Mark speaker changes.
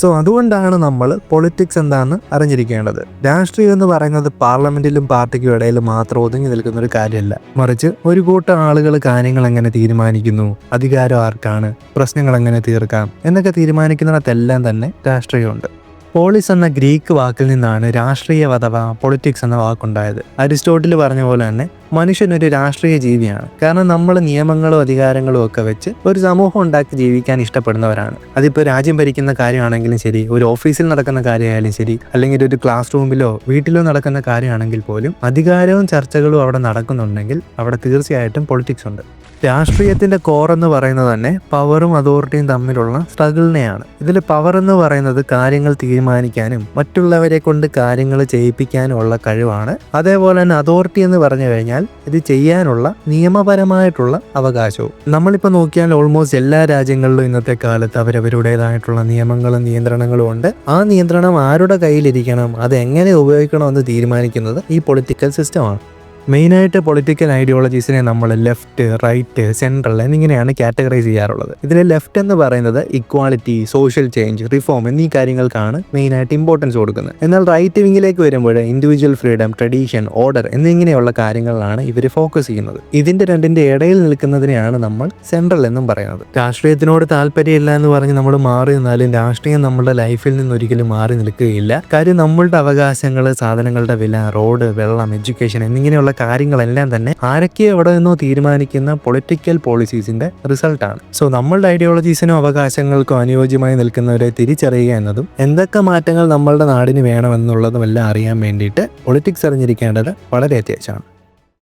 Speaker 1: So അതുകൊണ്ടാണ് നമ്മൾ politics എന്താണെന്ന് അറിഞ്ഞിരിക്കേണ്ടത്. രാഷ്ട്രീയം എന്ന് പറയുന്നത് പാർലമെന്റിലും പാർട്ടിക്കും ഇടയിൽ മാത്രം ഒതുങ്ങി നിൽക്കുന്ന ഒരു കാര്യമല്ല. മറിച്ച് ഒരു കൂട്ടം ആളുകൾ കാര്യങ്ങൾ എങ്ങനെ തീരുമാനിക്കുന്നു, അധികാരം ആർക്കാണ്, പ്രശ്നങ്ങൾ എങ്ങനെ തീർക്കാം എന്നൊക്കെ തീരുമാനിക്കുന്നിടത്തെല്ലാം തന്നെ രാഷ്ട്രീയമുണ്ട്. പോളിസ് എന്ന ഗ്രീക്ക് വാക്കിൽ നിന്നാണ് രാഷ്ട്രീയം അഥവാ പൊളിറ്റിക്സ് എന്ന വാക്കുണ്ടായത്. അരിസ്റ്റോട്ടിൽ പറഞ്ഞ പോലെ തന്നെ മനുഷ്യനൊരു രാഷ്ട്രീയ ജീവിയാണ്. കാരണം നമ്മൾ നിയമങ്ങളും അധികാരങ്ങളും ഒക്കെ വെച്ച് ഒരു സമൂഹം ഉണ്ടാക്കി ജീവിക്കാൻ ഇഷ്ടപ്പെടുന്നവരാണ്. അതിപ്പോൾ രാജ്യം ഭരിക്കുന്ന കാര്യമാണെങ്കിലും ശരി, ഒരു ഓഫീസിൽ നടക്കുന്ന കാര്യമായാലും ശരി, അല്ലെങ്കിൽ ഒരു ക്ലാസ് റൂമിലോ വീട്ടിലോ നടക്കുന്ന കാര്യമാണെങ്കിൽ പോലും അധികാരവും ചർച്ചകളും അവിടെ നടക്കുന്നുണ്ടെങ്കിൽ അവിടെ തീർച്ചയായിട്ടും പൊളിറ്റിക്സ് ഉണ്ട്. രാഷ്ട്രീയത്തിന്റെ കോർ എന്ന് പറയുന്നത് തന്നെ പവറും അതോറിറ്റിയും തമ്മിലുള്ള സ്ട്രഗിളിനെയാണ്. ഇതിൽ പവർ എന്ന് പറയുന്നത് കാര്യങ്ങൾ തീരുമാനിക്കാനും മറ്റുള്ളവരെ കൊണ്ട് കാര്യങ്ങൾ ചെയ്യിപ്പിക്കാനും ഉള്ള കഴിവാണ്. അതേപോലെ തന്നെ അതോറിറ്റി എന്ന് പറഞ്ഞു കഴിഞ്ഞാൽ ഇത് ചെയ്യാനുള്ള നിയമപരമായിട്ടുള്ള അവകാശവും. നമ്മളിപ്പോൾ നോക്കിയാൽ ഓൾമോസ്റ്റ് എല്ലാ രാജ്യങ്ങളിലും ഇന്നത്തെ കാലത്ത് അവരവരുടേതായിട്ടുള്ള നിയമങ്ങളും നിയന്ത്രണങ്ങളും ഉണ്ട്. ആ നിയന്ത്രണം ആരുടെ കയ്യിലിരിക്കണം, അത് എങ്ങനെ ഉപയോഗിക്കണമെന്ന് തീരുമാനിക്കുന്നത് ഈ പൊളിറ്റിക്കൽ സിസ്റ്റമാണ്. മെയിനായിട്ട് പൊളിറ്റിക്കൽ ഐഡിയോളജീസിനെ നമ്മൾ ലെഫ്റ്റ്, റൈറ്റ്, സെൻട്രൽ എന്നിങ്ങനെയാണ് കാറ്റഗറൈസ് ചെയ്യാറുള്ളത്. ഇതിൽ ലെഫ്റ്റ് എന്ന് പറയുന്നത് ഇക്വാളിറ്റി, സോഷ്യൽ ചേഞ്ച്, റിഫോം എന്നീ കാര്യങ്ങൾക്കാണ് മെയിനായിട്ട് ഇമ്പോർട്ടൻസ് കൊടുക്കുന്നത്. എന്നാൽ റൈറ്റ് വിങ്ങിലേക്ക് വരുമ്പോൾ ഇൻഡിവിജ്വൽ ഫ്രീഡം, ട്രഡീഷൻ, ഓർഡർ എന്നിങ്ങനെയുള്ള കാര്യങ്ങളിലാണ് ഇവർ ഫോക്കസ് ചെയ്യുന്നത്. ഇതിന്റെ രണ്ടിന്റെ ഇടയിൽ നിൽക്കുന്നതിനെയാണ് നമ്മൾ സെൻട്രൽ എന്നും പറയുന്നത്. രാഷ്ട്രീയത്തിനോട് താല്പര്യമില്ല എന്ന് പറഞ്ഞ് നമ്മൾ മാറി നിന്നാലും രാഷ്ട്രീയം നമ്മുടെ ലൈഫിൽ നിന്ന് ഒരിക്കലും മാറി നിൽക്കുകയില്ല. കാര്യം നമ്മളുടെ അവകാശങ്ങൾ, സാധനങ്ങളുടെ വില, റോഡ്, വെള്ളം, എഡ്യൂക്കേഷൻ എന്നിങ്ങനെയുള്ള കാര്യങ്ങളെല്ലാം തന്നെ ആരൊക്കെ എവിടെ നിന്നോ തീരുമാനിക്കുന്ന പൊളിറ്റിക്കൽ പോളിസീസിന്റെ റിസൾട്ടാണ്. സോ നമ്മളുടെ ഐഡിയോളജീസിനും അവകാശങ്ങൾക്കും അനുയോജ്യമായി നിൽക്കുന്നവരെ തിരിച്ചറിയുക എന്നതും എന്തൊക്കെ മാറ്റങ്ങൾ നമ്മളുടെ നാടിന് വേണമെന്നുള്ളതും എല്ലാം അറിയാൻ വേണ്ടിയിട്ട് പൊളിറ്റിക്സ് അറിഞ്ഞിരിക്കേണ്ടത് വളരെ അത്യാവശ്യമാണ്.